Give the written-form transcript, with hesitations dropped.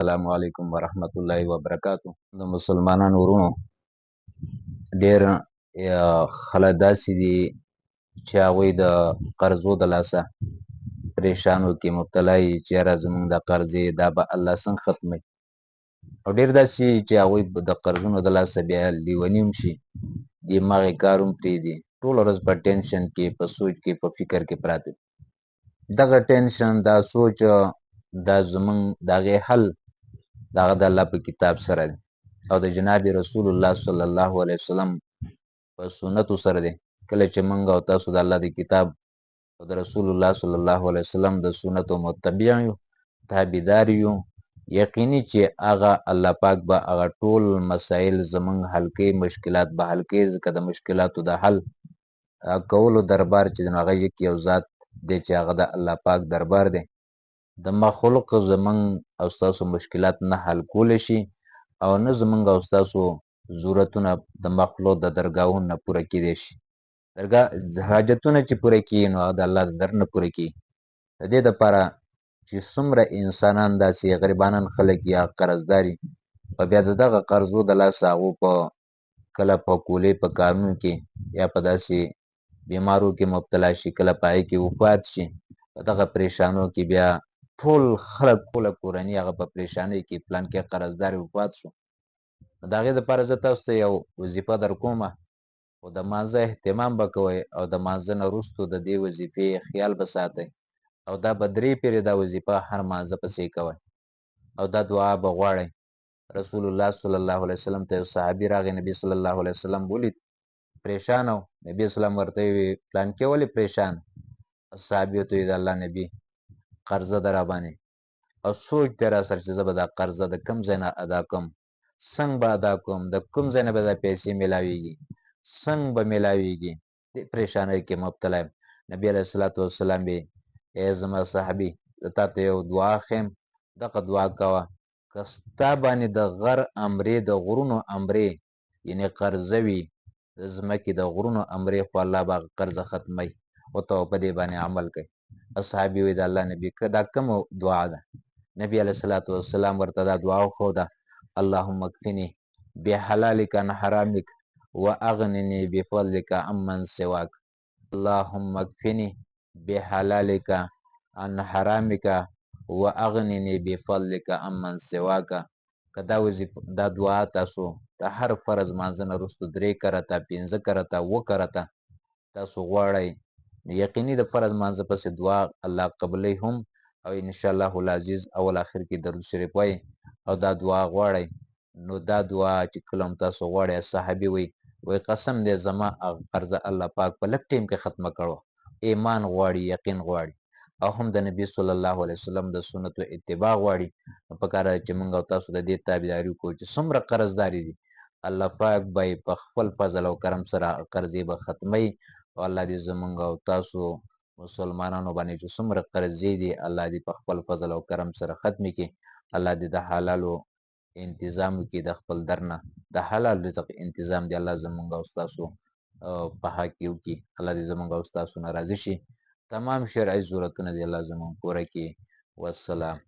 السلام علیکم ورحمت الله وبرکاتو. د مسلمانانو ورونو ډیر خلک داسې دي چې هغوی د قرضو د لاسه پریشانو کې مبتلا یي چې یاره زموږ د قرضې دا به الله څنګه ختموي، او ډیر داسې چې هغوی د قرضونو د لاسه بیا لیوني هم شي، دماغ یې کار هم پرېږدي، ټوله ورځ په ټینشن کې، په سوچ کې، په فکر کې پراته دي. دغه ټینشن، دا سوچ، دا زموږ د هغې حل د هغه د الله په کتاب سره دی او د جناب رسول الله صلی الله علیه وسلم په سنتو سره دی. کله چې موږ او تاسو د الله د کتاب او د رسول الله صلی الله علیه وسلم د سنتو متبع یو، تابعدار یو، یقیني چې هغه الله پاک به هغه ټول مسایل زموږ حل کوي، مشکلات به حل کوي، ځکه د مشکلاتو د حل کولو دربار چې هغه یو ذات دی چې هغه د الله پاک دربار دی. د مخلوق زمونږ او ستاسو مشکلات نه حل کولی شي او نه زمونږ او ستاسو ضرورتونه د مخلوق د درګاهونو نه پوره کیدی شي. حاجتونه چې پوره کیږي نو هغه د الله د در نه پوره کیږي. د دې دپاره چې څومره انسانان داسې غریبانان خلک یا قرضدار وي، په بیا د دغه قرضو د لاسه هغو په کله په کولۍ په کارونو کې یا په داسې بیمارو کې مبتلا شي، کله په هغې کې وفات شي، په دغه پریشانو کې بیا ټول خلک، ټوله کورنۍ هغه په پریشانۍ کې، پلانکي قرضدار وفات شو. نو د هغې دپاره زه تاسو ته یو وظیفه در کومه، خو د مانځه اهتمام به کوئ او د مانځه نه وروستو د دې وظیفې خیال به ساتئ، او دا به 3 پیرې دا وظیفه هر مانځه پسې کوئ او دا دعا به غواړئ. رسول الله صلی الله علیه وسلم ته یو صحابي راغی، نبی صلی الله علیه وسلم ولید، پریشان و. نبی اسلام ورته وی پلانکي ولې پریشان؟ صحابي ورته وی د الله نبي قرضه ده را باندې، او سوچ دی را سره چې زه به دا قرضه د کوم ځای نه ادا کوم، څنګه به ادا کوم، د کوم ځای نه به دا پیسې میلاویږي، څنګه به میلاویږي، دې پریشانۍ کې مبتلا یم. نبي علیه الصلاة والسلام وی ای زما صحابي، زه تا ته یو دعا ښیم، دغه دعا کوه، که ستا باندې د غر امرې، د غرونو امرې، یعنې قرضه وي، د ځمکې د غرونو امرې، خو الله به هغه قرضه ختموي او ته په دې باندې عمل کوي. اصحابي وی د الله نبي که دا کومه دعا ده؟ نبی علیه الصلاة والسلام ورته دا دعا وښوده، اللهم اکفني بحلالک عن حرامک واغنني بفضلک عمن سواک. اللهم اکفني بحلالک عن حرامک واغنني بفضلک عمن سواک. که دا دعا تاسو د هر فرض مانځه نه وروستو 3 کرته، 5 کرته، 7 کرته تاسو غواړئ، یقیني د فرض مانځه پسې دعا الله قبلوي هم، او انشاءالله العزیز اول آخر کې درود شریف وایي او دا دعا غواړئ. نو دا دعا چې کله هم تاسو غواړئ، صحابي وی قسم دی زما قرضه الله پاک په لږ ټیم کې ختمه کړو. ایمان غواړي، یقین غواړي، او هم د نبی صلی الله علیه وسلم د سنتو اتباع غواړي. نو پکار ده چې موږ او تاسو د دې تابعداري وکړو چې څومره قرضداري دي، الله پاک به یې په خپل فضل او کرم سره قرضې به ختموي. او الله دې زموږ او تاسو مسلمانانو باندې چې څومره قرضې دي، الله دې په خپل فضل او کرم سره ختمې کړي. الله دې د حلالو انتظام وکړي، د خپل در نه د حلال رزق انتظام دی الله زموږ او ستاسو په حق کې وکړي. الله دې زموږ او ستاسو نه راضي شي، تمام شرعي ضرورتونه دې الله زموږ پوره کړي. والسلام.